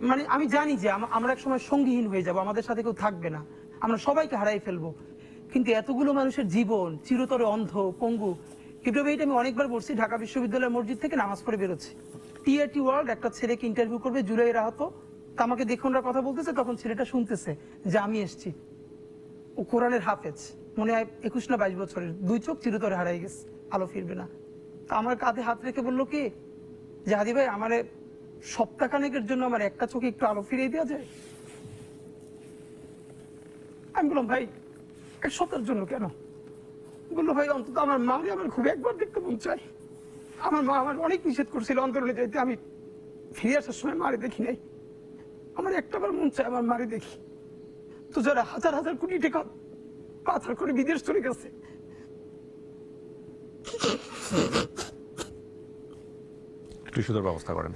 মানে আমি জানি যে আমরা এক সময় সঙ্গীহীন হয়ে যাব, আমাদের সাথে কেউ থাকবে না, আমরা সবাইকে হারাই ফেলবো, কিন্তু এতগুলো মানুষের জীবন চিরতরে অন্ধ পঙ্গু। এটা আমি অনেকবার বলছি, ঢাকা বিশ্ববিদ্যালয়ের মসজিদ থেকে নামাজ পড়ে বেরোচ্ছি, টিআরটি ওয়ার্ল্ড একটা ছেলেকে ইন্টারভিউ করবে জুলাইয়ের আহত, তা আমাকে দেখে ওরা কথা বলতেছে, তখন ছেলেটা শুনতেছে যে আমি এসছি, ও কোরআনের হাফেজ, মনে হয় 21 না 22 বছরের, 2 চোখ চিরতরে হারাই গেছে, আলো ফিরবে না। তা আমার কাঁধে হাত রেখে বললো কি যে হাদি ভাই আমার সপ্তাহখানেকের জন্য আমার একটা চোখে একটু আলো ফিরিয়ে দেওয়া যায়। আমি বললাম ভাই 1 সপ্তাহের জন্য কেন? বললো ভাই অন্তত আমার মারে আমার খুব একবার দেখতে মন চাই, আমার মা আমার অনেক নিষেধ করছিল অন্তরণে যাইতে, আমি ফিরে আসার সময় মারে দেখি নাই, আমার একটাবার মন চাই আমার মারে দেখি। তো যারা হাজার হাজার কোটি টাকা পাচার করে বিদেশ চলে গেছে, একটু সুন্দর ব্যবস্থা করেন।